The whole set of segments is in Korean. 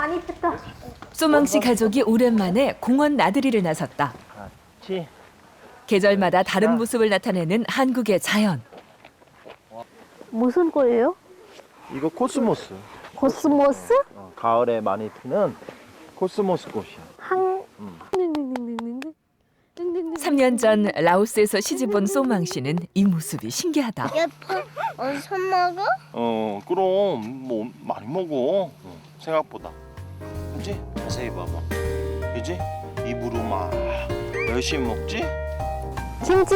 많이 뺐다. 소망 씨 가족이 오랜만에 공원 나들이를 나섰다. 같이. 계절마다 다른 모습을 나타내는 한국의 자연. 무슨 거예요? 이거 코스모스. 코스모스? 가을에 많이 피는 코스모스 꽃이야. 3년 전 라오스에서 시집 온 소망 씨는 이 모습이 신기하다. 예뻐? 어디서 먹어? 그럼 뭐 많이 먹어. 생각보다. 그지? 자세히 봐봐. 그지? 입으로 막 열심히 먹지? 김치.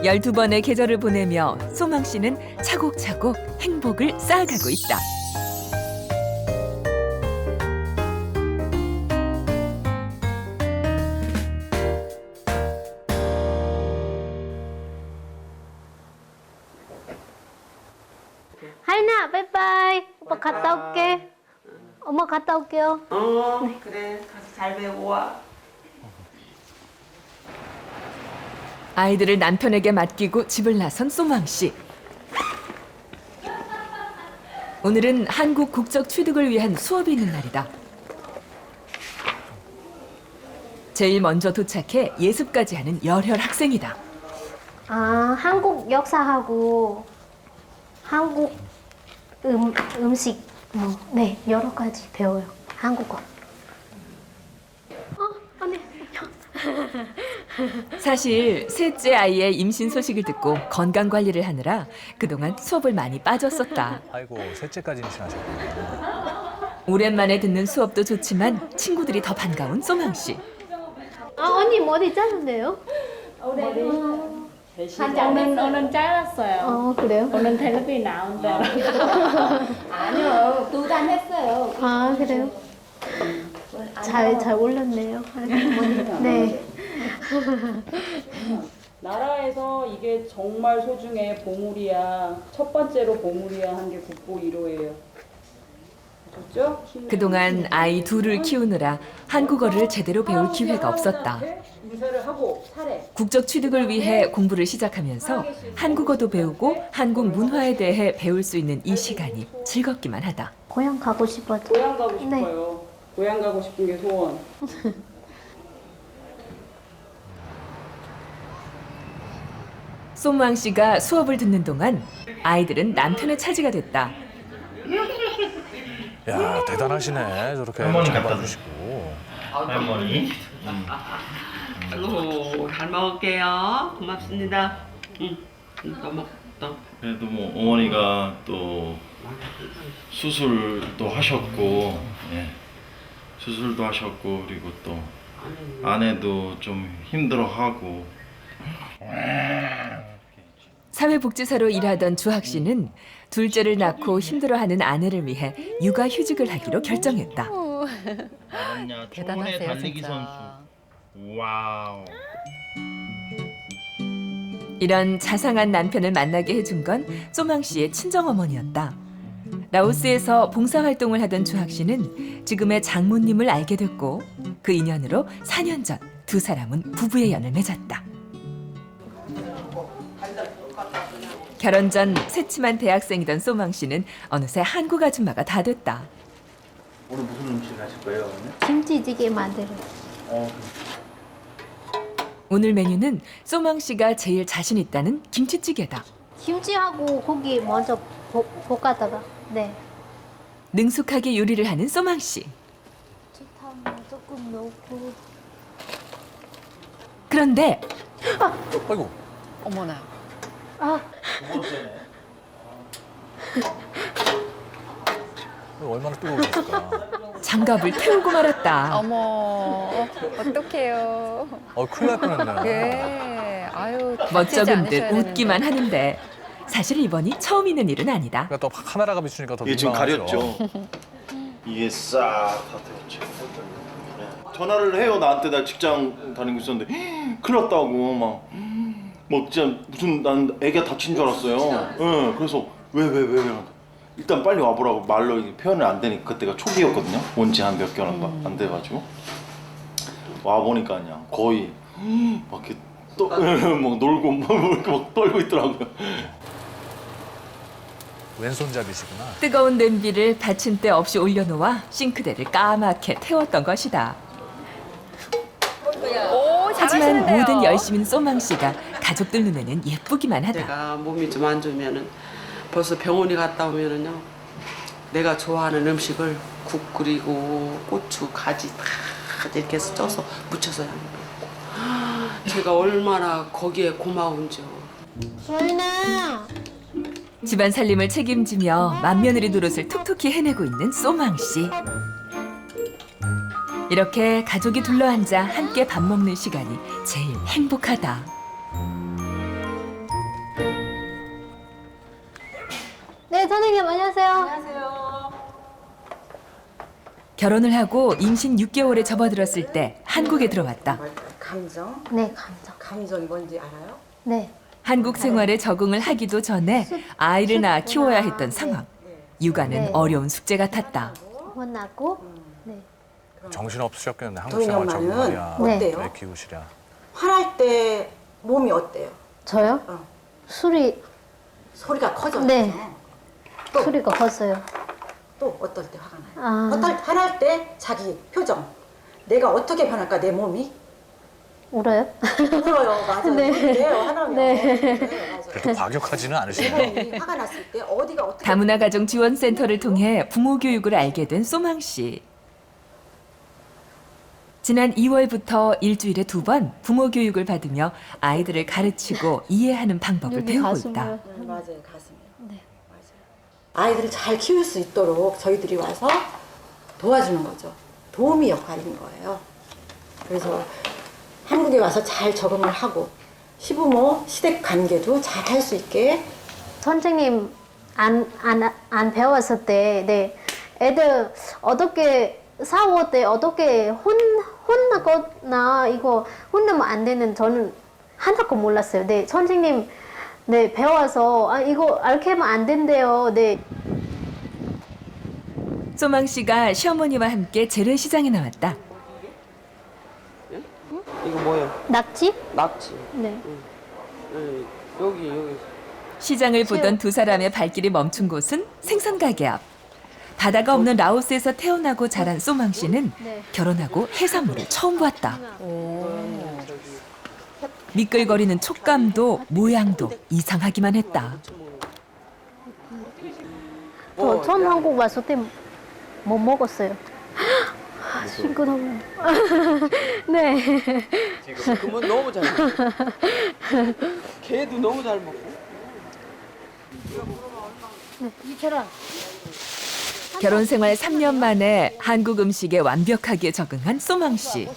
12번의 계절을 보내며 소망 씨는 차곡차곡 행복을 쌓아가고 있다. 하인아, 바이바이. 오빠 갔다 올게. 엄마 갔다 올게요. 그래. 가서 잘 배우고 와. 아이들을 남편에게 맡기고 집을 나선 소망 씨. 오늘은 한국 국적 취득을 위한 수업이 있는 날이다. 제일 먼저 도착해 예습까지 하는 열혈 학생이다. 아, 한국 역사하고 한국 음식 네, 여러 가지 배워요. 한국어. 아니. 사실 셋째 아이의 임신 소식을 듣고 건강 관리를 하느라 그동안 수업을 많이 빠졌었다. 아이고, 셋째까지 임신하셨군요. 오랜만에 듣는 수업도 좋지만 친구들이 더 반가운 소망 씨. 아, 언니 머리 자른데요? 오늘 잘랐어요. 그래요? 오늘 텔레비 나온다. 아니요, 2단 했어요. 아, 그래요? 잘 올렸네요. 머리. 네. 나라에서 이게 정말 소중해. 보물이야. 첫 번째로 보물이야 한 게 국보 1호예요. 좋죠? 그동안 아이 둘을 키우느라 한국어를 제대로 배울 기회가 없었다. 인사를 하고 차례. 국적 취득을 위해 공부를 시작하면서 한국어도 배우고 한국 문화에 대해 배울 수 있는 이 시간이 즐겁기만 하다. 고향 가고 싶어요. 고향 가고 네. 싶어요. 고향 가고 싶은 게 소원. 소망 씨가 수업을 듣는 동안 아이들은 남편의 차지가 됐다. 야, 대단하시네. 저렇게 할머니 잘 갖다 봐주시고. 할머니. 아이고, 잘 먹을게요. 고맙습니다. 또 먹, 또. 그래도 뭐 어머니가 또 수술도 하셨고, 예. 수술도 하셨고, 그리고 또 아내도 좀 힘들어하고. 사회복지사로 일하던 주학 씨는 둘째를 낳고 힘들어하는 아내를 위해 육아휴직을 하기로 결정했다. 대단하세요, 달리기 진짜. 선수. 와우. 이런 자상한 남편을 만나게 해준 건 소망 씨의 친정어머니였다. 라오스에서 봉사활동을 하던 주학 씨는 지금의 장모님을 알게 됐고 그 인연으로 4년 전 두 사람은 부부의 연을 맺었다. 결혼 전 새침한 대학생이던 소망 씨는 어느새 한국 아줌마가 다 됐다. 오늘 무슨 음식 하실 거예요, 어머니? 김치찌개 만들어요. 오늘 메뉴는 소망 씨가 제일 자신 있다는 김치찌개다. 김치하고 고기 먼저 볶아다가 네. 능숙하게 요리를 하는 소망 씨. 설탕 조금 넣고. 그런데 아이고, 어머나. 아, 얼마나 뜨거우셨을까. 장갑을 태우고 말았다. 어머, 어떡해요. 큰일 날 뻔했네. 예. 아유, 멋쩍은 듯 웃기만 하는데 사실 이번이 처음 있는 일은 아니다. 그러니까 또 카메라가 비추니까 더 이게 지금 민망하죠. 가렸죠. 이게 싹 다 되었죠. 전화를 해요. 나한테 나 직장 다니고 있었는데 큰일 났다고 막 진짜 무슨 난 애가 다친 줄 알았어요. 예, 그래서 왜 일단 빨리 와보라고 말로 표현이 안 되니까 그때가 초기였거든요. 온 지 한 몇 개월 안 돼가지고 와 보니까 그냥 거의 막 이렇게 막 놀고 막 떨고 있더라고요. 왼손잡이시구나. 뜨거운 냄비를 받침대 없이 올려놓아 싱크대를 까맣게 태웠던 것이다. 오, 하지만 잘하시는데요. 모든 열심인 소망 씨가 가족들 눈에는 예쁘기만 하다. 내가 몸이 좀 안 좋으면은 벌써 병원에 갔다 오면은요. 내가 좋아하는 음식을 국 끓이고 고추, 가지 다 이렇게 해서 쪄서 무쳐서 먹고. 제가 얼마나 거기에 고마운지요. 소윤아. 집안 살림을 책임지며 맏며느리 노릇을 툭툭히 해내고 있는 소망 씨. 이렇게 가족이 둘러앉아 함께 밥 먹는 시간이 제일 행복하다. 네, 선생님 안녕하세요. 결혼을 하고 임신 6개월에 접어들었을 때 한국에 들어왔다. 감정? 네, 감정. 감정이 뭔지 알아요? 네. 한국 생활에 적응을 하기도 전에 아이를 낳아 키워야 했던 상황. 육아는 네. 어려운 숙제 같았다. 혼나고. 네. 정신 없으셨겠네. 한국 도인이 생활 엄마는 적응이야. 네. 어때요? 왜 키우시랴. 화날 때 몸이 어때요? 저요? 어. 술이 소리가 커져요. 네. 또, 소리가 컸어요. 또 어떨 때 화가 나요? 아. 화날 때 자기 표정. 내가 어떻게 변할까 내 몸이? 울어요? 울어요. 맞아요. 네. 그래요. 화나면. 네. 네, 맞아요. 그래도 과격하지는 내 않으시네요. 몸이 화가 났을 때 어디가 어떻게 다문화 가정 지원 센터를 통해 부모 교육을 알게 된 소망 씨. 지난 2월부터 일주일에 2번 부모 교육을 받으며 아이들을 가르치고 이해하는 방법을 여기 배우고 가슴을. 있다. 맞아요. 가슴이. 네. 맞아요. 아이들을 잘 키울 수 있도록 저희들이 와서 도와주는 거죠. 도우미 역할인 거예요. 그래서 한국에 와서 잘 적응을 하고 시부모 시댁 관계도 잘 할 수 있게 선생님 안 배웠을 때, 네. 애들 어떻게 싸울 때 어떻게 혼나거나 이거 혼나면 안 되는 저는 하나도 몰랐어요. 네, 선생님 네 배워서 아 이거 이렇게 하면 안 된대요. 네. 소망 씨가 시어머니와 함께 재래시장에 나왔다. 이거 뭐예요? 낙지? 낙지. 네. 여기. 시장을 보던 두 사람의 발길이 멈춘 곳은 생선 가게 앞. 바다가 없는 라오스에서 태어나고 자란 소망 씨는 네. 결혼하고 해산물을 처음 보았다. 미끌거리는 촉감도 모양도 이상하기만 했다. 저 처음 한국 왔을 때 못 먹었어요. 아, 싱그러워. 네. 그러면 너무 잘 먹고. 개도 너무 잘 먹고. 네, 이처럼. 결혼 생활 3년 만에 한국 음식에 완벽하게 적응한 소망 씨.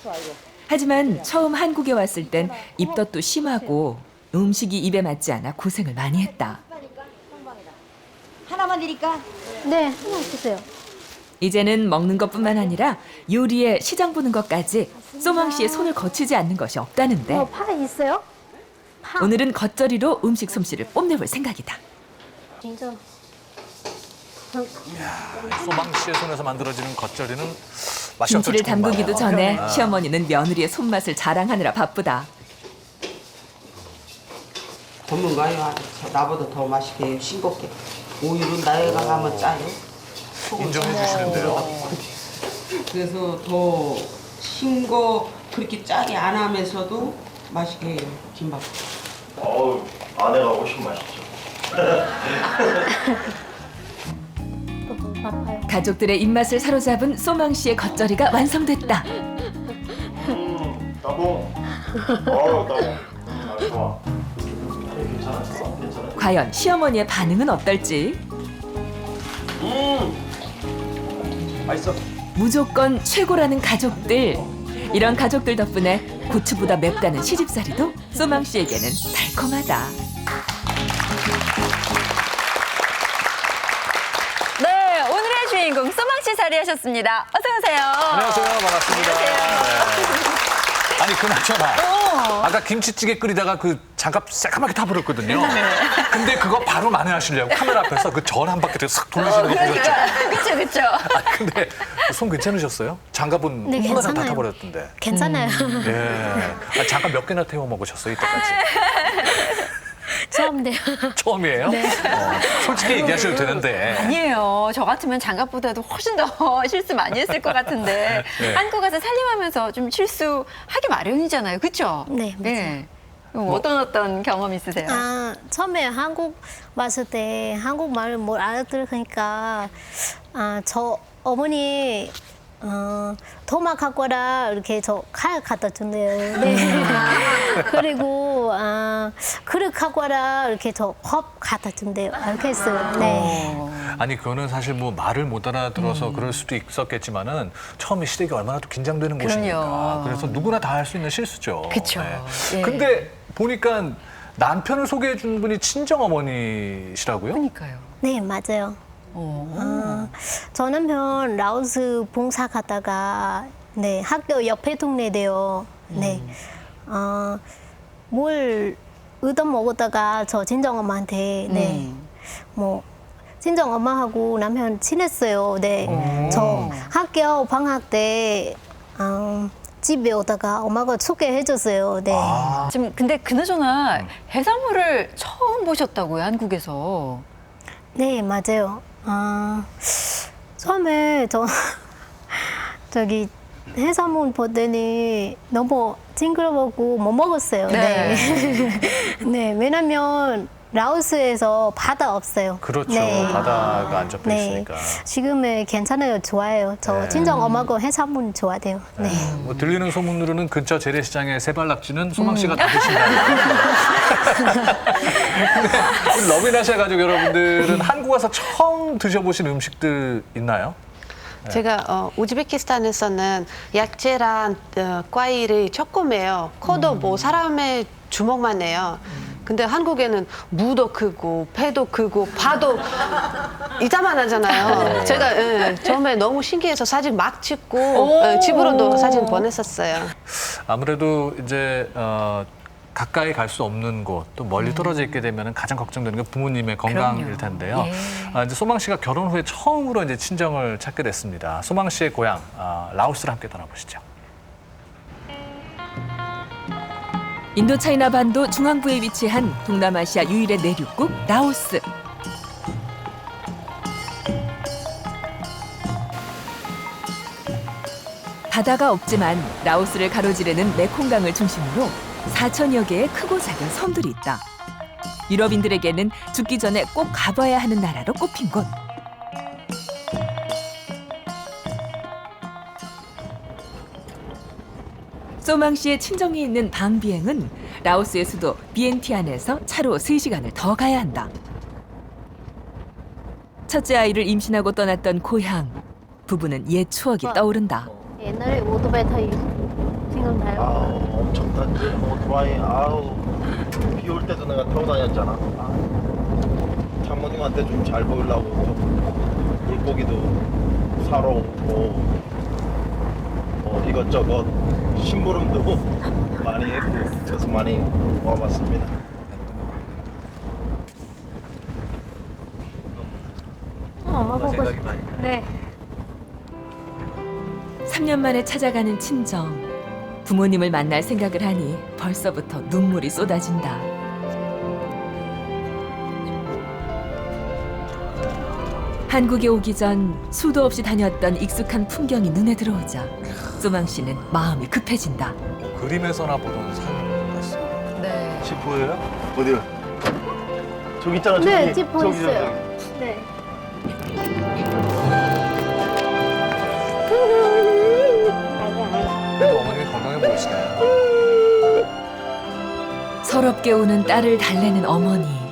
하지만 처음 한국에 왔을 땐 입덧도 심하고 음식이 입에 맞지 않아 고생을 많이 했다. 하나만 드릴까? 네, 하나 주세요. 이제는 먹는 것뿐만 아니라 요리에 시장 보는 것까지 소망 씨의 손을 거치지 않는 것이 없다는데 파 있어요? 파. 오늘은 겉절이로 음식 솜씨를 뽐내볼 생각이다. 진짜. 소망 씨의 손에서 만들어지는 겉절이는 맛이 김치를 어떨지 궁금하네요. 담그기도 전에 시어머니는 며느리의 손맛을 자랑하느라 바쁘다. 전문가요. 나보다 더 맛있게 싱겁게. 우유는 나이가 가면 짜요. 인정해 주시는데요. 그래서 더 싱거 그렇게 짜게 안 하면서도 맛있게 해요. 김밥. 어우, 아내가 훨씬 맛있죠. 아파요. 가족들의 입맛을 사로잡은 소망 씨의 겉절이가 완성됐다. 따봉. 따봉. 아, 좋아. 괜찮았어? 괜찮아? 과연 시어머니의 반응은 어떨지? 맛있어. 무조건 최고라는 가족들. 이런 가족들 덕분에 고추보다 맵다는 시집살이도 소망 씨에게는 달콤하다. 네, 오늘의 주인공 소망 씨 자리하셨습니다. 어서 오세요. 안녕하세요. 반갑습니다. 네. 아니 그나저나 아까 김치찌개 끓이다가 그 장갑 새까맣게 타버렸거든요. 근데 그거 바로 만회하시려고 카메라 앞에서 그 전 한 바퀴 싹 돌리시는 거 보셨죠? 그렇죠, 그렇죠. 아, 근데 손 괜찮으셨어요? 장갑은 네, 홍나장 다 괜찮아요. 타버렸던데. 괜찮아요. 예. 아, 장갑 몇 개나 태워 먹으셨어요 이때까지? 처음 돼요. 처음이에요? 솔직히 얘기하셔도 되는데. 아니에요. 저 같으면 장갑보다도 훨씬 더 실수 많이 했을 것 같은데 네. 한국 가서 살림하면서 좀 실수하기 마련이잖아요. 그렇죠? 네, 맞아요. 네. 그럼 어떤 경험 있으세요? 처음에 한국 왔을 때 한국말을 못 알아들으니까 저 어머니 토막 갖고 와라 이렇게 저 칼 갖다 준대요. 네. 그리고 그릇 갖고 와라 이렇게 저 컵 갖다 준대요. 이렇게 했어요. 네. 아니 그거는 사실 뭐 말을 못 알아들어서 그럴 수도 있었겠지만은 처음에 시댁이 얼마나 또 긴장되는 곳이니까. 그래서 누구나 다 할 수 있는 실수죠. 그쵸. 예. 근데 보니까 남편을 소개해 준 분이 친정 어머니시라고요? 그러니까요. 네, 맞아요. 저 남편 라오스 봉사 갔다가 네 학교 옆에 동네대요. 네, 뭘 얻어 먹었다가 저 친정 엄마한테 네, 뭐 친정 엄마하고 남편 친했어요. 네, 저 학교 방학 때 집에 오다가 엄마가 소개해줬어요. 네. 지금 근데 그나저나 해산물을 처음 보셨다고요, 한국에서? 네, 맞아요. 처음에 저기 해산물 보더니 너무 징그러웠고 못 먹었어요. 네. 네, 왜냐면 라오스에서 바다 없어요. 그렇죠. 네. 바다가 안 접해 네. 있으니까. 지금은 괜찮아요. 좋아요. 저 네. 친정 엄마고 해산물 좋아해요. 네. 뭐 들리는 소문으로는 근처 재래시장의 새발낙지는 소망 씨가 다 드신다고. 우리 러비나샤 가족 여러분들은 한국 와서 처음 드셔보신 음식들 있나요? 제가 우즈베키스탄에서는 야채랑 과일이 조금해요. 커도 뭐 사람의 주먹만 해요. 근데 한국에는 무도 크고 배도 크고 파도 이따만하잖아요. 제가 처음에 너무 신기해서 사진 막 찍고 집으로도 사진 보냈었어요. 아무래도 이제 가까이 갈 수 없는 곳, 또 멀리 떨어져 있게 되면 가장 걱정되는 게 부모님의 건강일 텐데요. 이제 소망 씨가 결혼 후에 처음으로 이제 친정을 찾게 됐습니다. 소망 씨의 고향 라오스를 함께 떠나보시죠. 인도차이나 반도 중앙부에 위치한 동남아시아 유일의 내륙국 라오스. 바다가 없지만 라오스를 가로지르는 메콩강을 중심으로 4천여 개의 크고 작은 섬들이 있다. 유럽인들에게는 죽기 전에 꼭 가봐야 하는 나라로 꼽힌 곳. 소망 씨의 친정이 있는 방비행은 라오스의 수도 비엔티안에서 차로 3시간을 더 가야 한다. 첫째 아이를 임신하고 떠났던 고향. 부부는 옛 추억이 떠오른다. 옛날에 오토바이 타기 생각나요? 엄청 탔지. 오토바이. 비 올 때도 내가 타고 다녔잖아. 장모님한테 좀 잘 보이려고 좀 물고기도 사러 오고 이것저것 심부름도 많이 했고 그래서 많이 와봤습니다. 엄마 보고 싶어. 네. 3년 만에 찾아가는 친정. 부모님을 만날 생각을 하니 벌써부터 눈물이 쏟아진다. 한국에 오기 전 수도 없이 다녔던 익숙한 풍경이 눈에 들어오자 소망 씨는 마음이 급해진다. 그림에서나 보던 삶 같습니다. 네. 집 보여요? 어디요? 저기 있잖아. 저기. 네, 집 저기요, 보였어요. 저기. 네. 그래도 어머님이 건강해 보이시네요. 서럽게 우는 딸을 달래는 어머니.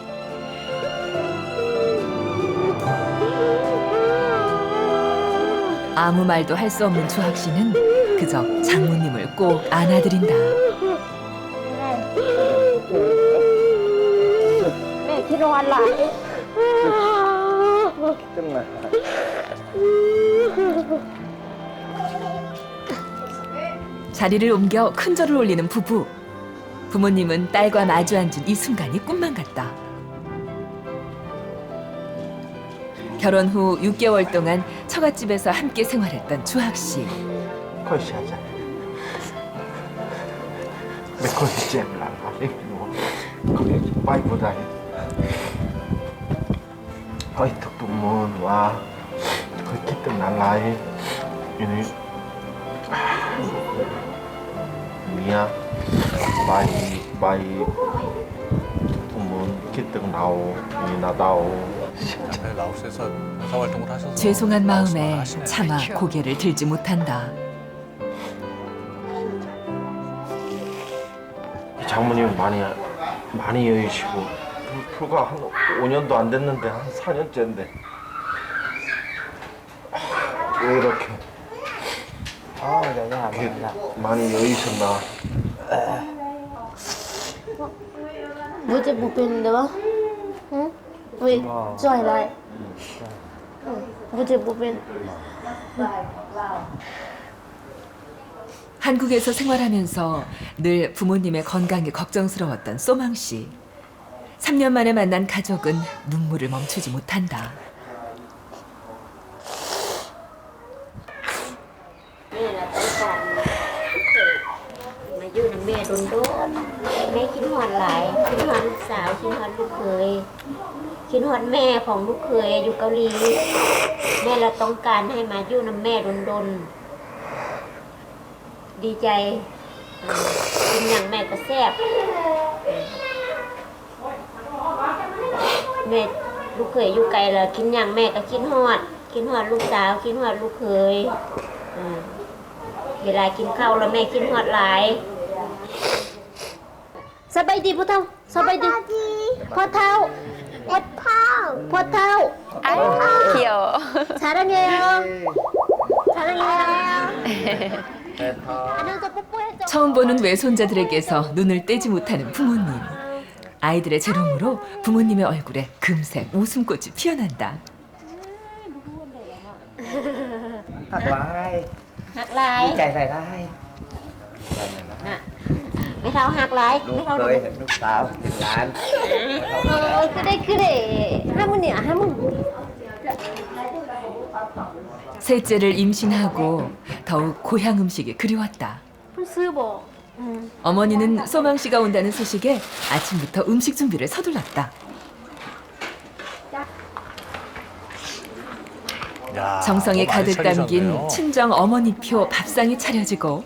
아무 말도 할 수 없는 주학 씨는 그저 장모님을 꼭 안아드린다. 네, 뒤로 갈라. 자리를 옮겨 큰절을 올리는 부부. 부모님은 딸과 마주 앉은 이 순간이 꿈만 같다. 결혼 후 6개월 동안 처갓집에서 함께 생활했던 주학 씨. 컷이하자. 내 컷이지. 거기 bay vào đây ôi thật tụi môn và khơi kít từng nán lại ini Mia bay bay tụi môn kít từng nào như nào đâu 라오스에서 봉사활동을 하셔서 죄송한 라오스 마음에 하시네. 차마 고개를 들지 못한다. 장모님 많이 여유시고 불과 한 5년도 안 됐는데 한 4년째인데 왜 이렇게 많이 여유셨나? 뭐지 못 배는데 와? 응? 왜 join lại? 뭐지 못 배는? 한국에서 생활하면서 늘 부모님의 건강에 걱정스러웠던 소망 씨. 3년 만에 만난 가족은 눈물을 멈추지 못한다. mà vô là mẹ đồn đốt mẹ kính hoạt lại kính hoạtลูกสาวkính hoạtลูกเขยkính hoạtแม่ของลูกเขยอยู่เกาหลีแม่เราต้องการให้มาอยู่นำแม่ดนดีใจกินอย่างแม่ก็แซ่บแม่ลูกเขยอยู่ไกลแล้วกินอย่างแม่ก็คิดฮอดลูกสาวคิดฮอดลูกเขยเวลากินข้าวแล้วแม่คิดฮอดหลาย สบายดีพ่อเฒ่าสบายดีพ่อเฒ่าพ่อเฒ่า 아, 귀여워. 사랑해요 사랑해요 안아서 뽀뽀해줘 처음 보는 외손자들에게서 눈을 떼지 못하는 부모님. 아이들의 재롱으로 부모님의 얼굴에 금세 웃음꽃이 피어난다. Hạt lạiหักหลาย chạy lại đây ไม่เท่าหักหลายไม่เท่า cười lúc tao thì lạnh 그래 할머니야 할머니 셋째를 임신하고 더욱 고향 음식이 그리웠다. 스버 어머니는 소망 씨가 온다는 소식에 아침부터 음식 준비를 서둘렀다. 야, 정성이 너무 많이 가득 담긴 차리셨네요. 친정 어머니표 밥상이 차려지고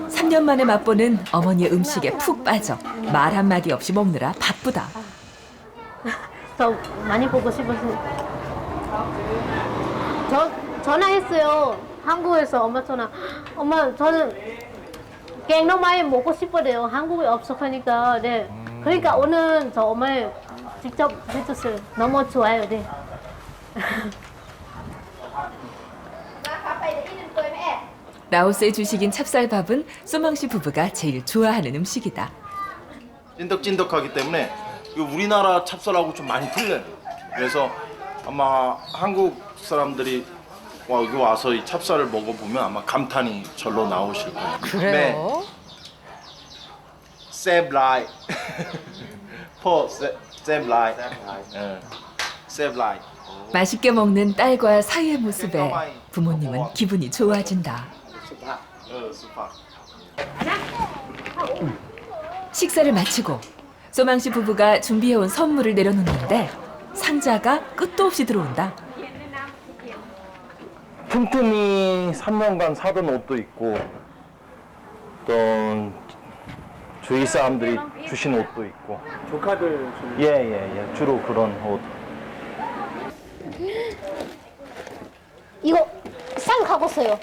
3년 만에 맛보는 어머니의 음식에 푹 빠져 말 한마디 없이 먹느라 바쁘다. 저 많이 보고 싶어서 전화했어요. 한국에서 엄마 전화. 엄마 저는 갱너마이 먹고 싶어요. 한국에 없어하니까. 네. 그러니까 오늘 저 엄마 직접 해줬어요. 너무 좋아요. 네. 라오스의 주식인 찹쌀밥은 소망 씨 부부가 제일 좋아하는 음식이다. 찐득찐득하기 때문에 이거 우리나라 찹쌀하고 좀 많이 틀려요. 그래서 아마 한국 사람들이 여기 와서 이 찹쌀을 먹어보면 아마 감탄이 절로 나오실 거예요. 그래요? 셉라이 포 셉라이 셉라이 맛있게 먹는 딸과 사이의 모습에 부모님은 기분이 좋아진다. 스파 식사를 마치고 소망 씨 부부가 준비해온 선물을 내려놓는데 상자가 끝도 없이 들어온다. 틈틈이 3년간 사던 옷도 있고 또 주위 사람들이 주신 옷도 있고 조카들 예 주로 그런 옷 이거 상 가고 있어요.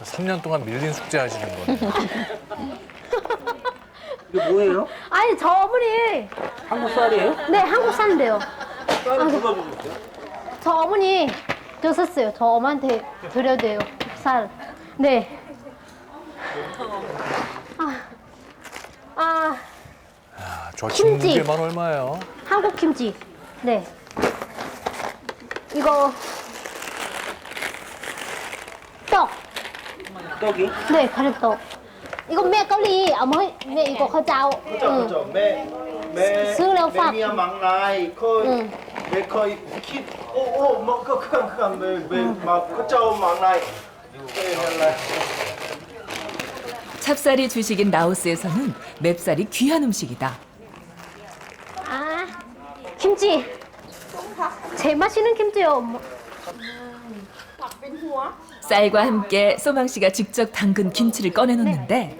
3년 동안 밀린 숙제 하시는 거네. 이게 뭐예요? 아니 저 어머니 한국 쌀이에요? 네 한국 사는데요. 쌀을 누가 주셨어요? 저 어머니 주셨어요. 저 엄마한테 드려야 돼요. 쌀. 네. 저 김치. 김치만 얼마예요? 한국 김치. 네. 이거 떡. 떡이? 네, 가래떡. 이거 매 까올리 어머니 매 이거 가자오. 그죠 매 스으라고 팍. 매미야 막나이 응. 매 거의 뭐 그간 매막 그짜오 막나이 찹쌀이 주식인 라오스에서는 맵쌀이 귀한 음식이다. 김치. 제일 맛있는 김치요. 엄마. 쌀과 함께 소망 씨가 직접 담근 김치를 꺼내놓는데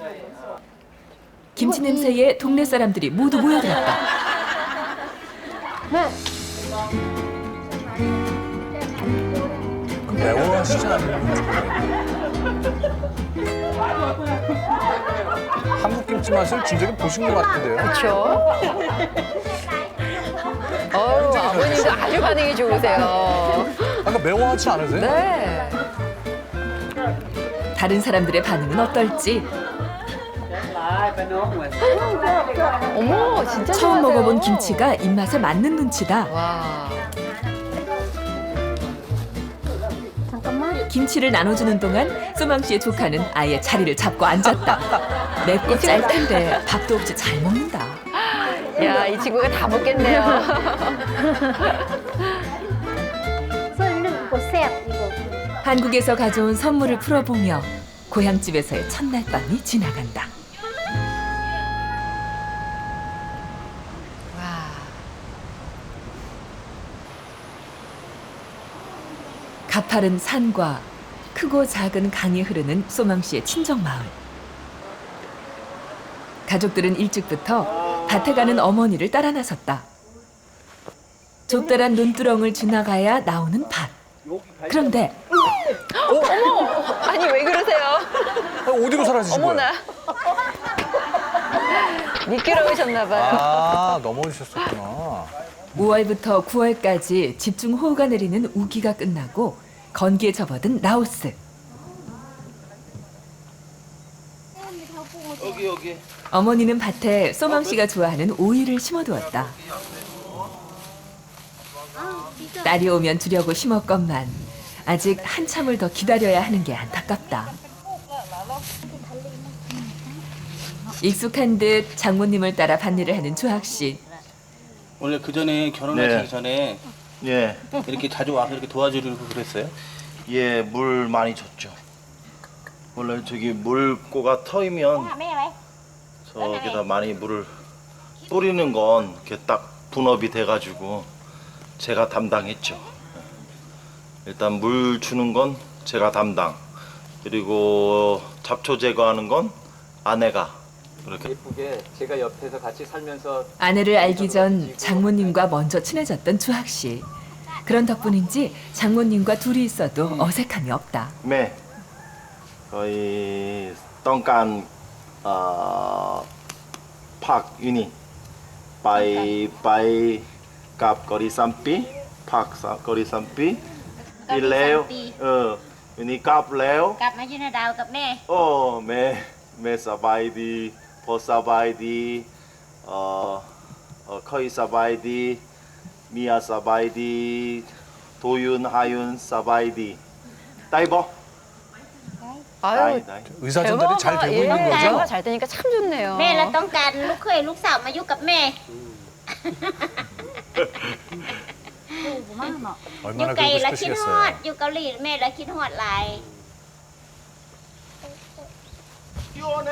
김치 냄새에 동네 사람들이 모두 모여들었다. 네. 매워하시지 않아요? 한국 김치 맛을 진작에 보신 것 같은데요. 그렇죠. 아버님도 아주 반응이 좋으세요. 아까 매워하지 않으세요? 네. 다른 사람들의 반응은 어떨지 어머, 진짜 처음 좋아하세요. 먹어본 김치가 입맛에 맞는 눈치다. 와. 잠깐만. 김치를 나눠주는 동안 소망 씨의 조카는 아예 자리를 잡고 앉았다. 맵고 짤 텐데 밥도 없이 잘 먹는다. 야, 이 친구가 다 먹겠네요. 썰는 보세요. 이거. 한국에서 가져온 선물을 풀어보며 고향집에서의 첫날 밤이 지나간다. 와. 가파른 산과 크고 작은 강이 흐르는 소망 씨의 친정 마을. 가족들은 일찍부터 밭에 가는 어머니를 따라 나섰다. 좁다란 논두렁을 지나가야 나오는 밭. 그런데 아니, 왜 그러세요? 어디로 사라지신 거예요? 어머나. 미끄러우셨나 봐요. 아, 넘어지셨었구나. 5월부터 9월까지 집중호우가 내리는 우기가 끝나고 건기에 접어든 라오스. 여기. 어머니는 밭에 소망 씨가 좋아하는 오이를 심어두었다. 딸이 오면 주려고 심었건만 아직 한참을 더 기다려야 하는 게 안타깝다. 익숙한 듯 장모님을 따라 밭일을 하는 주학 씨. 원래 그 전에 결혼하시기 네. 전에 예. 이렇게 자주 와서 이렇게 도와주려고 그랬어요? 예, 물 많이 줬죠. 원래 저기 물고가 터이면 저기다 많이 물을 뿌리는 건 이렇게 딱 분업이 돼가지고 제가 담당했죠. 일단 물 주는 건 제가 담당. 그리고 잡초 제거하는 건 아내가 그렇게. 예쁘게 제가 옆에서 같이 살면서 아내를 알기 전 장모님과 먼저 친해졌던 주학 씨. 그런 덕분인지 장모님과 둘이 있어도 어색함이 없다. 네. 거의ต้องการ ผักอยู่นี่ไปกับกอริซัมปีผักกอริซัมปีกินแล้วอยู่นี่กลับแล้ว กลับมาอยู่ในดาวกับแม่ โอ้แม่สบายดีพ่อสบายดีค่อยสบายดีเมียสบายดี도윤 하윤 사바이디 따이버 아유, 의사 전달이 잘 되고 있는 거죠? 대화가 잘 되니까 참 좋네요. แม่เราต้องการลูกเคยลูกสาวมาอยู่กับแม่ อยู่ 얼마나 ไกล 그러고 แล้วคิดฮอด 싶으시겠어요. อยู่เกาหลีแม่แล้วคิดฮอดหลาย 시원해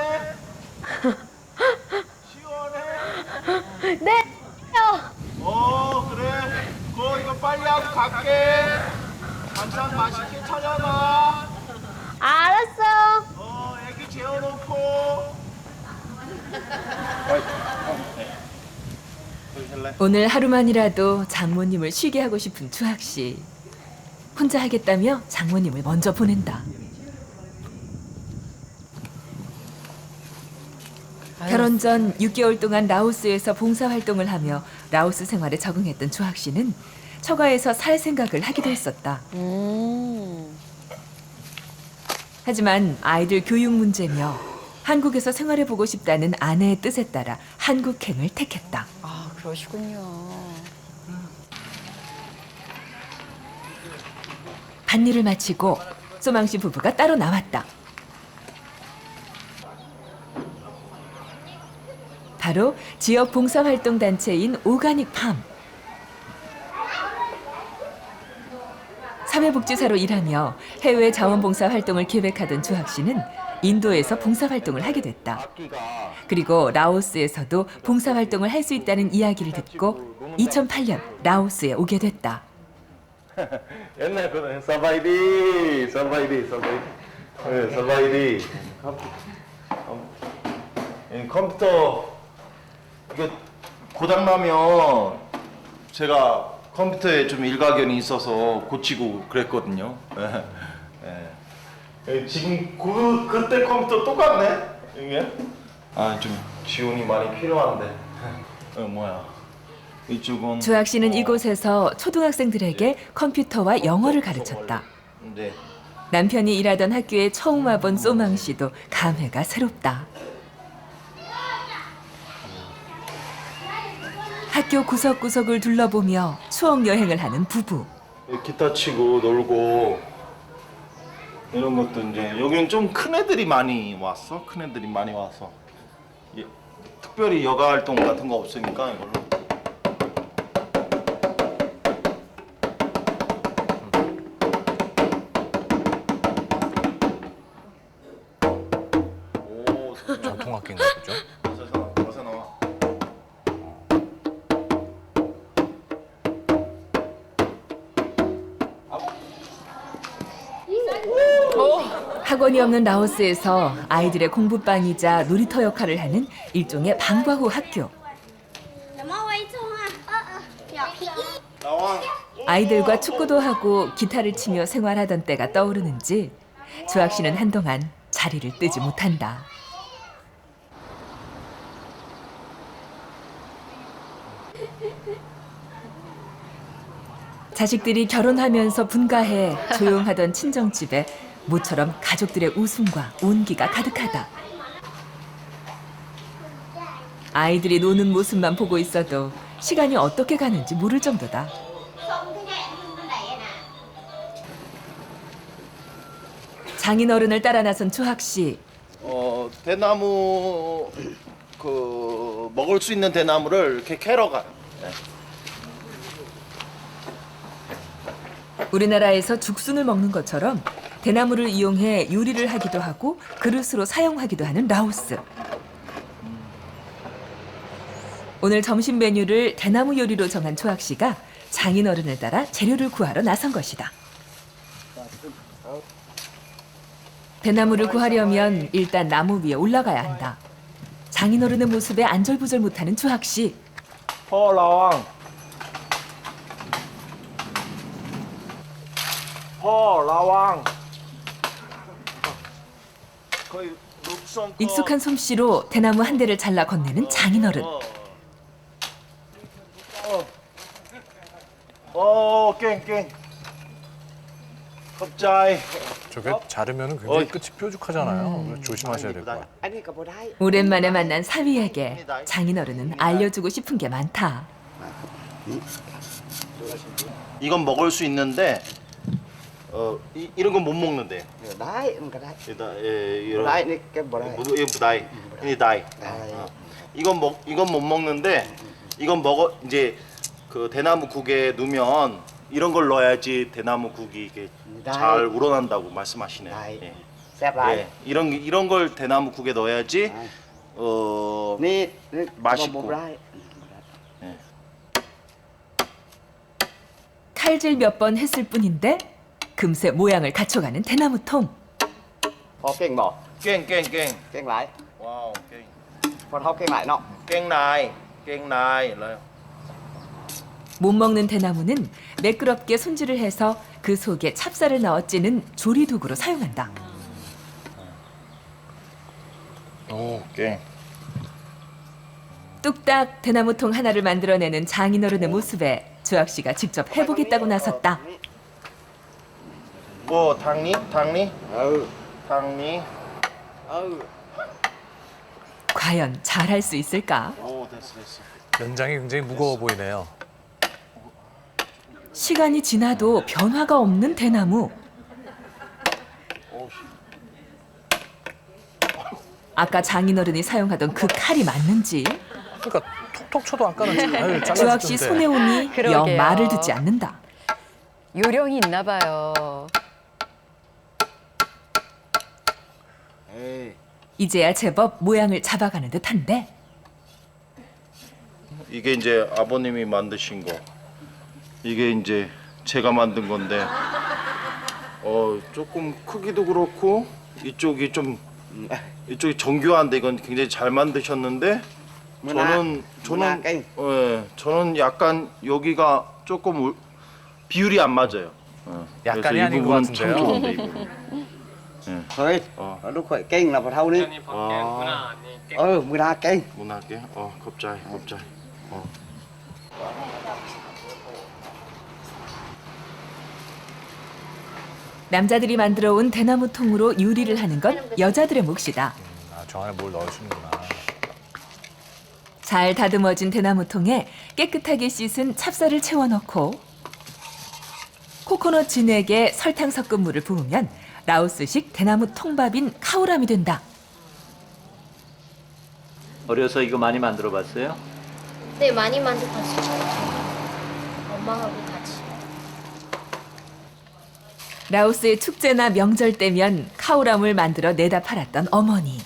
네. 그래 이거 빨리 하고 갈게 반찬 맛있게 차려놔 알았어. 애기 재워놓고 오늘 하루만이라도 장모님을 쉬게 하고 싶은 주학 씨. 혼자 하겠다며 장모님을 먼저 보낸다. 결혼 전 6개월 동안 라오스에서 봉사활동을 하며 라오스 생활에 적응했던 주학 씨는 처가에서 살 생각을 하기도 했었다. 하지만 아이들 교육 문제며 한국에서 생활해보고 싶다는 아내의 뜻에 따라 한국행을 택했다. 아, 그러시군요. 밭일을 마치고 소망 씨 부부가 따로 나왔다. 바로 지역 봉사활동 단체인 오가닉팜. 사회복지사로 일하며 해외 자원봉사 활동을 계획하던 주학 씨는 인도에서 봉사활동을 하게 됐다. 그리고 라오스에서도 봉사활동을 할 수 있다는 이야기를 듣고 2008년 라오스에 오게 됐다. 옛날 거는 사바이디. 네, 사바이디. 컴퓨터 이게 고장 나면 제가 컴퓨터에 좀 일가견이 있어서 고치고 그랬거든요. 지금 그때 컴퓨터 똑같네 이게. 좀 지원이 많이 필요한데. 뭐야? 이쪽은 주학 씨는 이곳에서 초등학생들에게 컴퓨터와 영어를 가르쳤다. 네. 남편이 일하던 학교에 처음 와본 소망 씨도 감회가 새롭다. 학교 구석구석을 둘러보며 추억 여행을 하는 부부. 기타 치고 놀고 이런 것도 이제 여기는 좀 큰 애들이 많이 왔어. 큰 애들이 많이 와서 특별히 여가 활동 같은 거 없으니까 이걸로. 전통악기인가 보죠? 어서 나와. 학원이 없는 라오스에서 아이들의 공부방이자 놀이터 역할을 하는 일종의 방과 후 학교. 나와. 아이들과 축구도 하고 기타를 치며 생활하던 때가 떠오르는지 주학 씨는 한동안 자리를 뜨지 못한다. 자식들이 결혼하면서 분가해 조용하던 친정집에 모처럼 가족들의 웃음과 온기가 가득하다. 아이들이 노는 모습만 보고 있어도 시간이 어떻게 가는지 모를 정도다. 장인어른을 따라 나선 주학 씨. 대나무 먹을 수 있는 대나무를 이렇게 캐러 가요. 네. 우리나라에서 죽순을 먹는 것처럼 대나무를 이용해 요리를 하기도 하고 그릇으로 사용하기도 하는 라오스. 오늘 점심 메뉴를 대나무 요리로 정한 조학 씨가 장인어른을 따라 재료를 구하러 나선 것이다. 대나무를 구하려면 일단 나무 위에 올라가야 한다. 장인어른의 모습에 안절부절 못하는 주학 씨. 라왕. 라왕. 익숙한 솜씨로 대나무 한 대를 잘라 건네는 장인어른. 깽. 갑자기. 저게 자르면 굉장히 끝이 뾰족하잖아요. 그래서 조심하셔야 될 것 같아요. 오랜만에 만난 사위에게 장인어른은 알려주고 싶은 게 많다. 이건 먹을 수 있는데 이런 건 못 먹는데. 이건 못 먹는데 이건 이제 그 대나무 국에 넣으면 이런 걸 넣어야지 대나무 국이 이게 잘 우러난다고 말씀하시네. 예. 예. 이런 걸 대나무 국에 넣어야지 맛있고. 예. 칼질 몇 번 했을 뿐인데 금세 모양을 갖춰가는 대나무통. 깽. 와우, 깽. 깽나이. 못 먹는 대나무는 매끄럽게 손질을 해서 그 속에 찹쌀을 넣어 찌는 조리도구로 사용한다. 깽. 뚝딱 대나무통 하나를 만들어내는 장인어른의 모습에 주학 씨가 직접 해보겠다고 나섰다. 당니? 당니. 과연 잘할 수 있을까? 됐어. 연장이 굉장히 무거워 보이네요. 시간이 지나도 변화가 없는 대나무. 아까 장인어른이 사용하던 그 칼이 맞는지 그러니까 톡톡 쳐도 아까는 잘 잘라지던데. 주학 씨 손에 오니 영 그러게요. 말을 듣지 않는다. 요령이 있나 봐요. 이제야 제법 모양을 잡아가는 듯한데 이게 이제 아버님이 만드신 거. 이게 이제 제가 만든 건데 조금 크기도 그렇고 이쪽이 정교한데 이건 굉장히 잘 만드셨는데 저는 약간 여기가 조금 비율이 안 맞아요. 약간이 아닌 것 같은데요. 참 좋은데 이 부분. thôi lúc khỏi kinh là vào thâu đi mười đa kinh 문학계. 갑자기. 남자들이 만들어 온 대나무 통으로 요리를 하는 건 여자들의 몫이다. 저 안에 뭘 넣으시는구나. 잘 다듬어진 대나무 통에 깨끗하게 씻은 찹쌀을 채워넣고 코코넛 진액에 설탕 섞은 물을 부으면 라오스식 대나무 통밥인 카오람이 된다. 어려서 이거 많이 만들어 봤어요? 네, 많이 만들었어요. 엄마하고 같이. 라오스의 축제나 명절 때면 카오람을 만들어 내다 팔았던 어머니.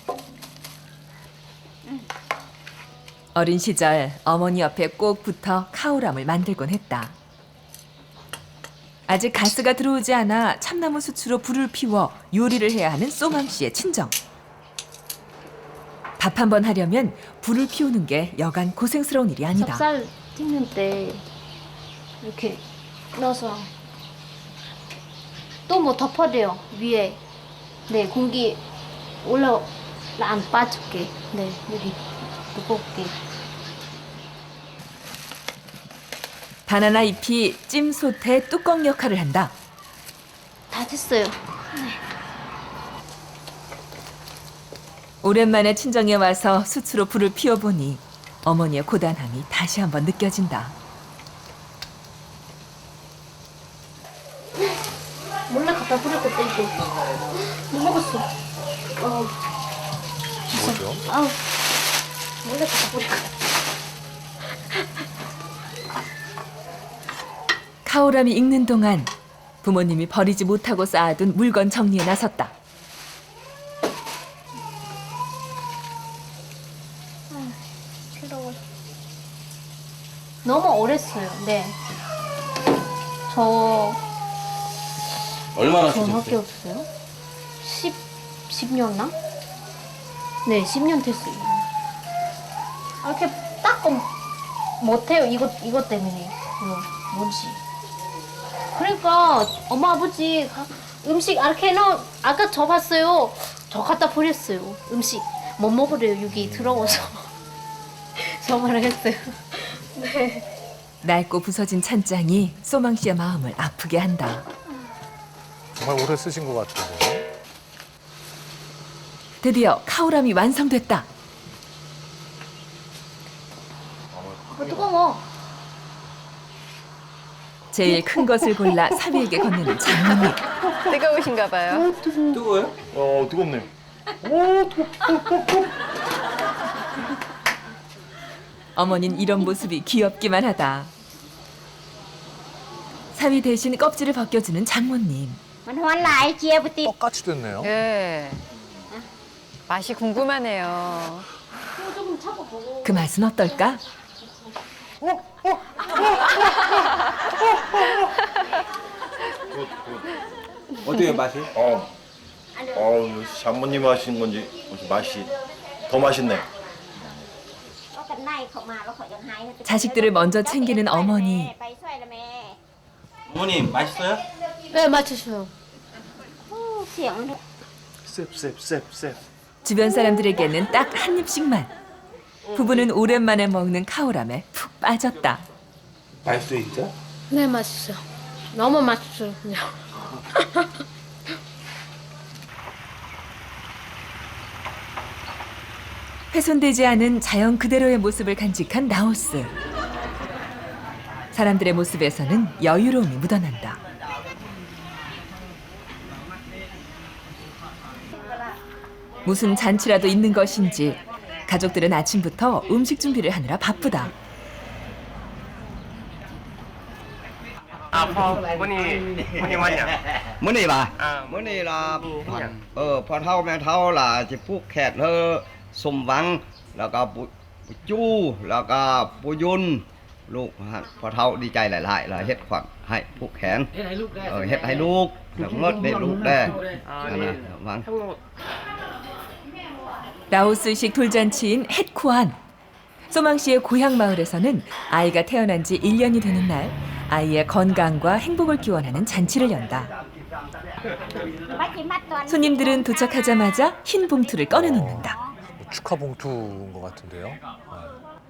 어린 시절 어머니 옆에 꼭 붙어 카오람을 만들곤 했다. 아직 가스가 들어오지 않아 참나무 수추로 불을 피워 요리를 해야 하는 쏘망 씨의 친정. 밥 한 번 하려면 불을 피우는 게 여간 고생스러운 일이 아니다. 찹쌀 튀는 때 이렇게 넣어서 또 뭐 덮어대요 위에. 네, 공기 올라 안 빠질게. 네, 여기 두껍게. 바나나 잎이 찜솥의 뚜껑 역할을 한다. 다 됐어요. 오랜만에 친정에 와서 수추로 불을 피워보니 어머니의 고단함이 다시 한번 느껴진다. 몰래 갖다 버릴 것도 있고. 못 먹었어. 뭐죠? 몰래 갖다 버릴 거. 카오람이 익는 동안 부모님이 버리지 못하고 쌓아둔 물건 정리에 나섰다. 너무 오랬어요. 네. 저 얼마나 정확히 쓰셨어요? 없어요. 10년나? 네, 10년 됐어요. 이렇게 딱 못해요. 이것 때문에. 뭔지. 그러니까 엄마 아버지 음식 이렇게 아까 저 봤어요. 저 갖다 버렸어요. 음식 못 먹으래요. 여기 들어와서. 저 말을 했어요. 네. 낡고 부서진 찬장이 쏘망 씨의 마음을 아프게 한다. 정말 오래 쓰신 것 같은데. 드디어 카오람이 완성됐다. 뜨거워. 제일 큰 것을 골라 사위에게 건네는 장모님. 뜨거우신가 봐요. 뜨거워요? 뜨겁네요. 어머닌 이런 모습이 귀엽기만 하다. 사위 대신 껍질을 벗겨주는 장모님. 똑같이 됐네요. 예. 맛이 궁금하네요. 그 맛은 어떨까? 어때요 맛이? 장모님 하신 건지 맛이 더 맛있네. 자식들을 먼저 챙기는 어머니. 어머님 맛있어요? 네, 맞추셔요. 셉. 주변 사람들에게는 딱 한 입씩만. 부부는 오랜만에 먹는 카오람에 푹 빠졌다. 맛있어요 진짜? 네, 맛있어요. 너무 맛있어요, 그냥. 훼손되지 않은 자연 그대로의 모습을 간직한 라오스. 사람들의 모습에서는 여유로움이 묻어난다. 무슨 잔치라도 있는 것인지 가족들은 아침부터 음식 준비를 하느라 바쁘다. มื้อนี้วันหยังมื้อนี้บ่มื้อนี้ล่ะพ่อเฒ่าแม่เฒ่าล่ะสิผูกแขนเฮอสมหวังแล้วก็ปู่จู้แล้วก็ปู่ยุนลูกพ่อเฒ่าดีใจหลายๆล่ะเฮ็ดขวัญให้ผูกแขนเฮ็ดให้ลูกได้เฮ็ดให้ลูกแล้วเงิดได้ลูกได้นั่นน่ะหวัง 라오스식 돌잔치인 햇쿠안. 소망 씨의 고향 마을에서는 아이가 태어난 지 1년이 되는 날 아이의 건강과 행복을 기원하는 잔치를 연다. 손님들은 도착하자마자 흰 봉투를 꺼내놓는다. 축하 봉투인 것 같은데요.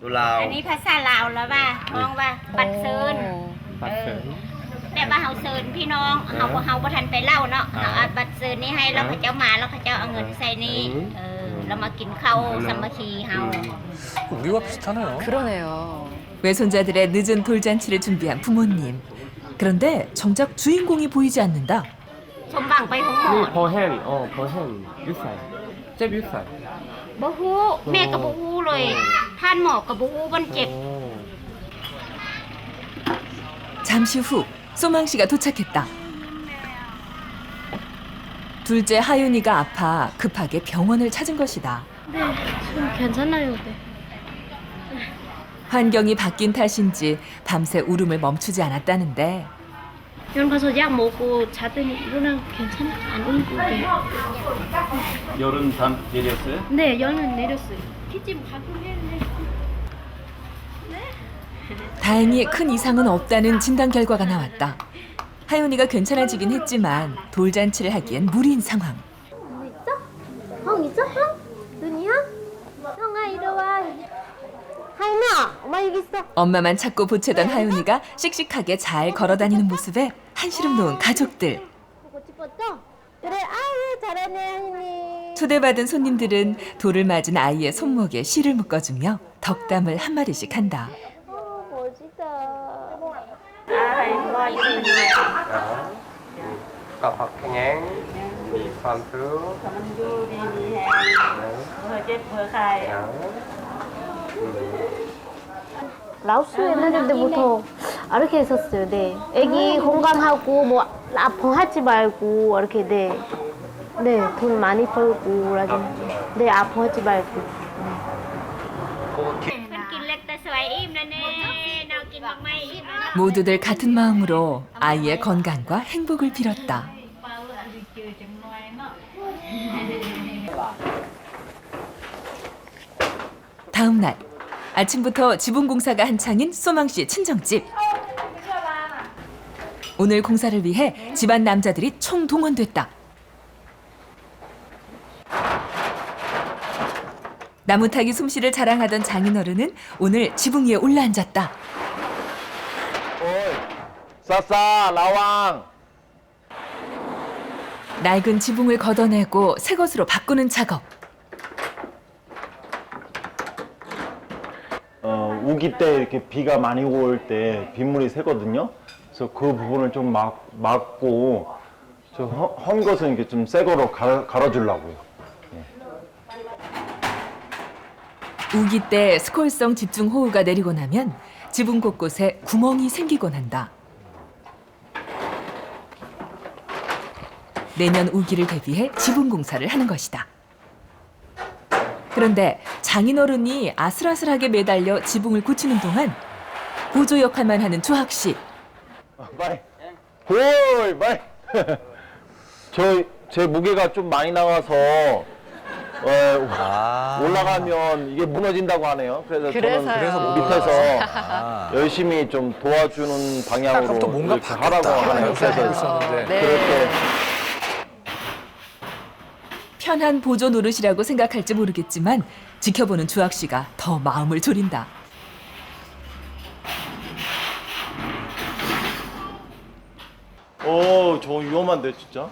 อันนี้ภาษาลาวแล้วว่าน้องว่าบัตรเซินแต่ว่าเฮาเซินพี่น้องเฮาบ่ทันไปเล่าเนาะเฮาเอาบัตรเซินนี่ให้แล้วเขาเจ้ามาแล้วเขาเจ้าเอาเงินใส่นี่แล้วมากินข้าวสามัคคีเฮา 우리와 비슷하네요. 그러네요. 외손자들의 늦은 돌잔치를 준비한 부모님. 그런데 정작 주인공이 보이지 않는다. สมบังไปหงหมอ พอแห้งพอแห้งยุใส่เจ็บยุใส่ บ่ฮู้แม่ก็บ่ฮู้เลยท่านหมอก็บ่ฮู้มันเจ็บ 잠시 후 소망 씨가 도착했다. 둘째 하윤이가 아파 급하게 병원을 찾은 것이다. 네, 좀 괜찮아요. 네. 환경이 바뀐 탓인지 밤새 울음을 멈추지 않았다는데 병원 가서 약 먹고 자더니 일어나고 괜찮아 안 울고. 네. 열은 다 내렸어요? 네, 열은 내렸어요. 기침 가끔 했는데. 다행히 큰 이상은 없다는 진단 결과가 나왔다. 하윤이가 괜찮아지긴 했지만 돌잔치를 하기엔 무리인 상황. 뭐 있어? 형 있어? 형? 눈이야? 형아 이리 와. 하윤아, 엄마 여기 있어. 엄마만 찾고 보채던 하윤이가 씩씩하게 잘 걸어다니는 모습에 한시름 놓은 가족들. 보고 싶었어? 그래, 아유 잘하네 하윤이. 초대받은 손님들은 돌을 맞은 아이의 손목에 실을 묶어주며 덕담을 한마디씩 한다. 멋지다. กับผักแข็งมีความสุข เจ็บเผื่อใคร 라오스 옛날 때부터 이렇게 했었어요. 네, 아기 건강하고 뭐 아파하지 말고 이렇게 네, 돈 많이 벌고 네, 아파하지 말고. กินเล็กแต่สวยอิ่มแล้วเน่น้องกินไม่อิ่มแล้ว 모두들 같은 마음으로 아이의 건강과 행복을 빌었다. 다음 날 아침부터 지붕 공사가 한창인 소망 씨의 친정집. 오늘 공사를 위해 집안 남자들이 총동원됐다. 나무 타기 솜씨를 자랑하던 장인어른은 오늘 지붕 위에 올라앉았다. 싸싸 라왕. 낡은 지붕을 걷어내고 새 것으로 바꾸는 작업. 우기 때 이렇게 비가 많이 올 때 빗물이 새거든요. 그래서 그 부분을 좀 막고 헌 것은 이렇게 좀 새 거로 갈아주려고요. 우기 때 스콜성 집중 호우가 내리고 나면 지붕 곳곳에 구멍이 생기곤 한다. 내년 우기를 대비해 지붕 공사를 하는 것이다. 그런데 장인어른이 아슬아슬하게 매달려 지붕을 고치는 동안 보조 역할만 하는 조학 씨. 빨리. 빨리. 제 무게가 좀 많이 나와서 올라가면 이게 무너진다고 하네요. 그래서 저는 밑에서 열심히 좀 도와주는 방향으로 또 뭔가 이렇게 하라고 하네요. 그래서 그렇게 편한 보조 노릇이라고 생각할지 모르겠지만 지켜보는 주학 씨가 더 마음을 졸인다. 저 위험한데 진짜.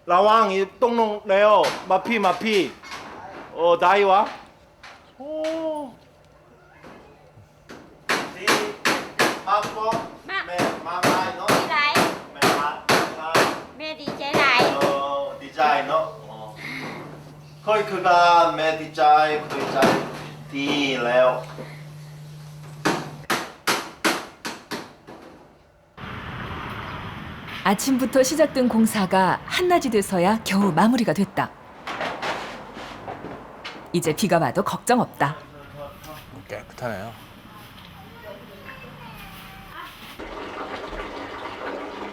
라왕 이 똥농 내요. 마피. 나이와. 거의 그가 매 디자이 그 디자이 디 레오 아침부터 시작된 공사가 한낮이 돼서야 겨우 마무리가 됐다. 이제 비가 와도 걱정 없다. 깨끗하네요.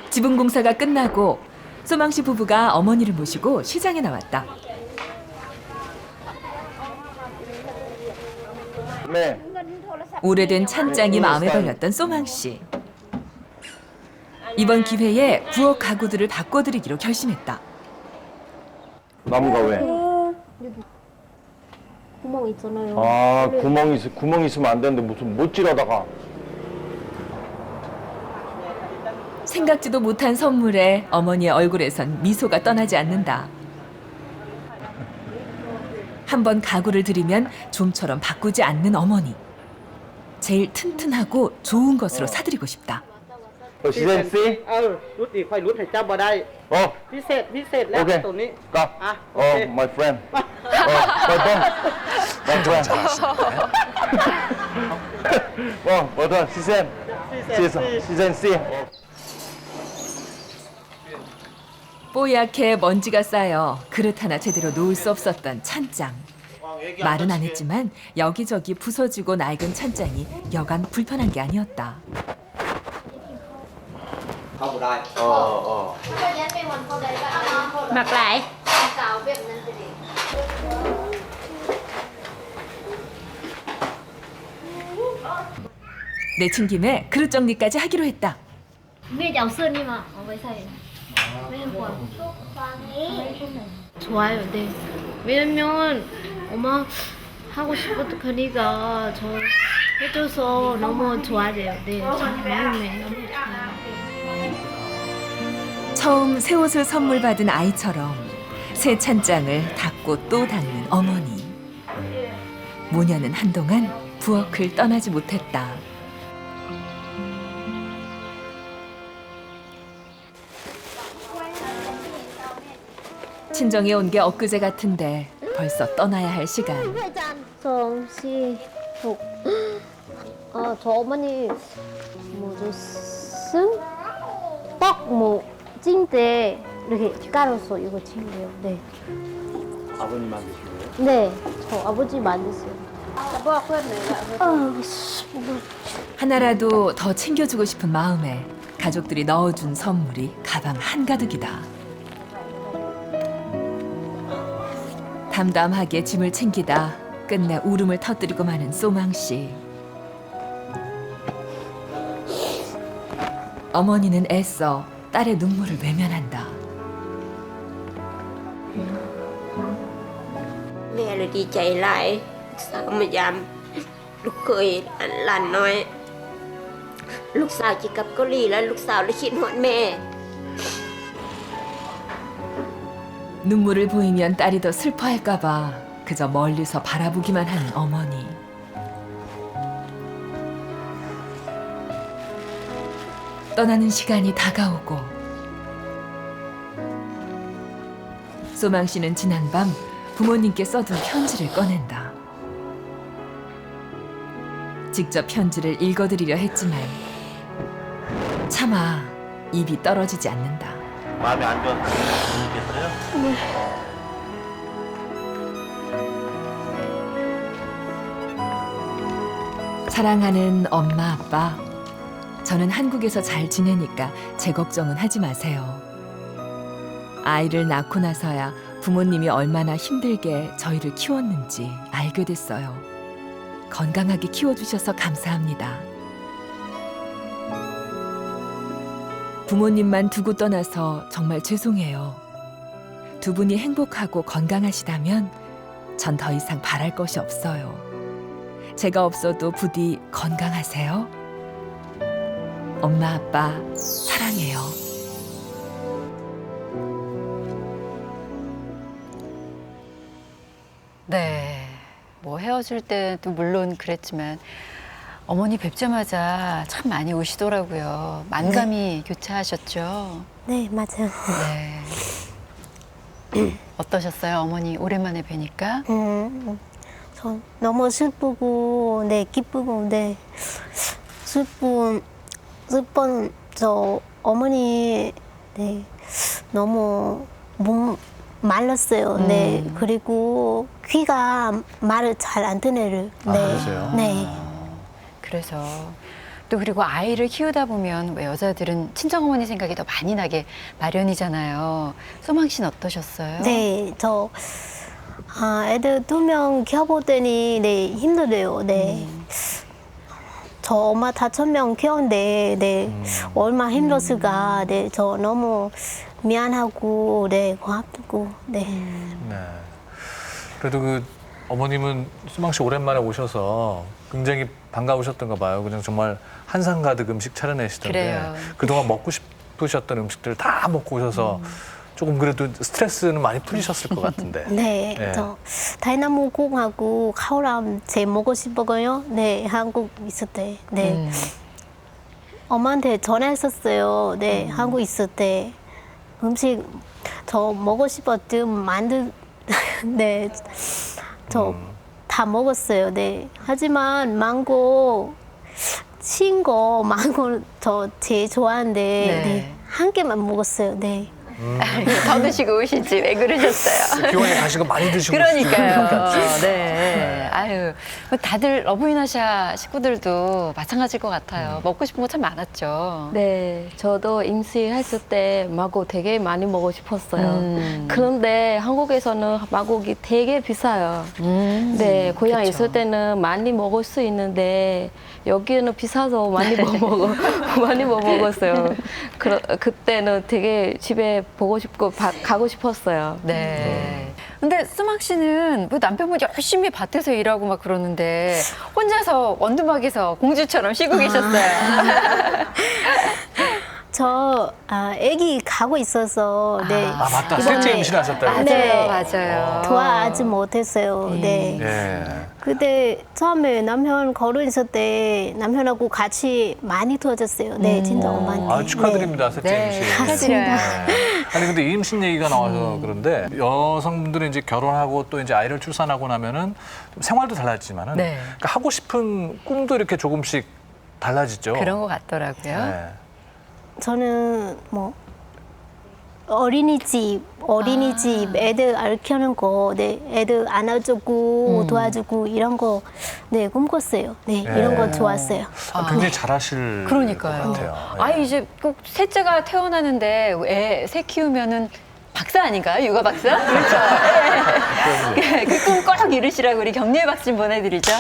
지붕 공사가 끝나고 소망 씨 부부가 어머니를 모시고 시장에 나왔다. 네. 오래된 찬장이 마음에 걸렸던 소망 씨. 이번 기회에 부엌 가구들을 바꿔드리기로 결심했다. 나무가 왜? 구멍 있잖아요. 아, 구멍 있으면 안 되는데 무슨 못질하다가. 생각지도 못한 선물에 어머니의 얼굴에선 미소가 떠나지 않는다. 한번 가구를 들이면 좀처럼 바꾸지 않는 어머니. 제일 튼튼하고 좋은 것으로 사드리고 싶다. 시즌 C? รุดอีกค่อยรุดให้จับบ่ได้ พิเศษแล้ว 오케이. ตัวนี้ 가. my friend. my friend. 뭐든 시즌 C. 뽀얗게 먼지가 쌓여 그릇 하나 제대로 놓을 수 없었던 찬장. 말은 안 했지만 여기저기 부서지고 낡은 찬장이 여간 불편한 게 아니었다. เข้าบ่ได้ Mặc lại. 내친 김에 그릇 정리까지 하기로 했다. 위에 없으니만 왜 사요? 좋아요, 네. 왜냐면 엄마 하고 싶었던 거니까 저 해줘서 너무 좋아해요. 네, 저 매일매일 너무 좋아요. 처음 새 옷을 선물 받은 아이처럼 새 찬장을 닦고 또 닦는 어머니. 모녀는 한동안 부엌을 떠나지 못했다. 친정에 온 게 엊그제 같은데 벌써 떠나야 할 시간. 정씨, 저 어머니 뭐죠? 떡 뭐 찐때 이렇게 깔아서 이거 챙겨요. 네. 아버님 만드시고요? 네, 저 아버지 만드세요. 하나라도 더 챙겨주고 싶은 마음에 가족들이 넣어준 선물이 가방 한가득이다. 담담하게 짐을 챙기다 끝내 울음을 터뜨리고 마는 소망 씨. 어머니는 애써 딸의 눈물을 외면한다. แม่เลยดีใจหลายลูกสาวมายามลูกเคยหลานน้อย ลูกสาวจะกลับเกาหลีแล้วลูกสาวเลยคิดฮอดแม่ 눈물을 보이면 딸이 더 슬퍼할까봐 그저 멀리서 바라보기만 하는 어머니. 떠나는 시간이 다가오고 소망 씨는 지난밤 부모님께 써둔 편지를 꺼낸다. 직접 편지를 읽어드리려 했지만 차마 입이 떨어지지 않는다. 마음이 안 좋아서 모르겠어요? 사랑하는 엄마, 아빠. 저는 한국에서 잘 지내니까 제 걱정은 하지 마세요. 아이를 낳고 나서야 부모님이 얼마나 힘들게 저희를 키웠는지 알게 됐어요. 건강하게 키워주셔서 감사합니다. 부모님만 두고 떠나서 정말 죄송해요. 두 분이 행복하고 건강하시다면 전 더 이상 바랄 것이 없어요. 제가 없어도 부디 건강하세요. 엄마, 아빠 사랑해요. 네. 뭐 헤어질 때도 물론 그랬지만 어머니 뵙자마자 참 많이 우시더라고요. 만감이 교차하셨죠? 네, 맞아요. 네. 어떠셨어요? 어머니 오랜만에 뵈니까? 전 너무 슬프고, 네, 기쁘고, 네. 슬픈 저 어머니 네, 너무 몸 말랐어요. 네, 그리고 귀가 말을 잘 안 듣네요. 네, 그러세요? 네. 그래서 또 그리고 아이를 키우다 보면 왜 여자들은 친정어머니 생각이 더 많이 나게 마련이잖아요. 소망 씨는 어떠셨어요? 네, 저 애들 2명 키워보더니 네 힘들어요. 네. 저 엄마 5명 키웠는데 네 얼마 힘들었을까. 네, 저 너무 미안하고 네 고맙고 네. 네. 그래도 그 어머님은 소망 씨 오랜만에 오셔서 굉장히 반가우셨던가 봐요. 그냥 정말 한상 가득 음식 차려내시던데 그래요. 그동안 먹고 싶으셨던 음식들을 다 먹고 오셔서 조금 그래도 스트레스는 많이 풀리셨을 것 같은데. 네, 네. 저 다이나무콩하고 카오람 제일 먹고 싶어요. 네, 한국 있을 때. 네, 엄마한테 전화했었어요. 네, 한국 있을 때 음식 저 먹고 싶었던 만두. 네, 저 다 먹었어요. 네, 하지만 망고 신거 망고 저 제일 좋아하는데 네, 한 개만 먹었어요. 네. 더 드시고 오시지 왜 그러셨어요? 기원에 가시고 많이 드시고 그러니까요. 네. 아유, 뭐 다들 어버이날샤 식구들도 마찬가지일 것 같아요. 먹고 싶은 거 참 많았죠. 네, 저도 임시했을 때 마곡 되게 많이 먹고 싶었어요. 그런데 한국에서는 마곡이 되게 비싸요. 네, 고향 그쵸. 있을 때는 많이 먹을 수 있는데 여기는 비싸서 많이 못 먹어, 많이 못 먹었어요. 그때는 되게 집에 보고 싶고 가고 싶었어요. 네. 근데 수막 씨는 뭐 남편분 열심히 밭에서 일하고 막 그러는데 혼자서 원두막에서 공주처럼 쉬고 계셨어요. 저 아기 가고 있어서 네. 아 맞다. 이번에 셋째 임신하셨다고. 네. 맞아요. 도와하지 못했어요. 네. 예. 그때 처음에 남편 결혼했을 때 남편하고 같이 많이 도와줬어요. 네, 진짜 엄마한테. 아 축하드립니다. 셋째 네, 임신. 축하드려요. 아니 근데 임신 얘기가 나와서 그런데 여성분들은 이제 결혼하고 또 이제 아이를 출산하고 나면은 좀 생활도 달라지지만은 네. 그러니까 하고 싶은 꿈도 이렇게 조금씩 달라지죠. 그런 것 같더라고요. 네. 저는 뭐 어린이집 애들 알켜는 거, 네, 애들 안아주고 도와주고 이런 거, 네, 꿈꿨어요. 네, 이런 거 좋았어요. 굉장히 잘하실 그러니까요. 것 같아요. 예. 아니 이제 꼭 셋째가 태어나는데 새 키우면은 박사 아닌가요? 육아 박사? 그렇죠. 네. 그 꿈 꼭 이루시라고 우리 격려의 박수 좀 보내드리죠. 네,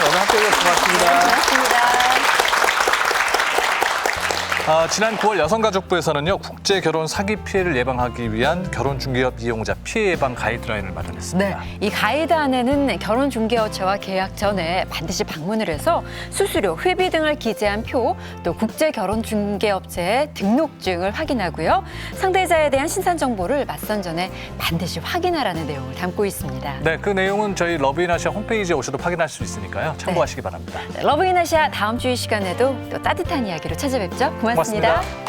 오늘 함께 해주셔서 고맙습니다. 고맙습니다. 지난 9월 여성가족부에서는요, 국제 결혼 사기 피해를 예방하기 위한 결혼 중개업 이용자 피해 예방 가이드라인을 마련했습니다. 네, 이 가이드 안에는 결혼 중개업체와 계약 전에 반드시 방문을 해서 수수료, 회비 등을 기재한 표, 또 국제 결혼 중개업체의 등록증을 확인하고요. 상대자에 대한 신상 정보를 맞선 전에 반드시 확인하라는 내용을 담고 있습니다. 네, 그 내용은 저희 러브인아시아 홈페이지에 오셔도 확인할 수 있으니까요. 참고하시기 바랍니다. 러브인아시아 다음 주 이 시간에도 또 따뜻한 이야기로 찾아뵙죠. 고맙습니다. 고맙습니다.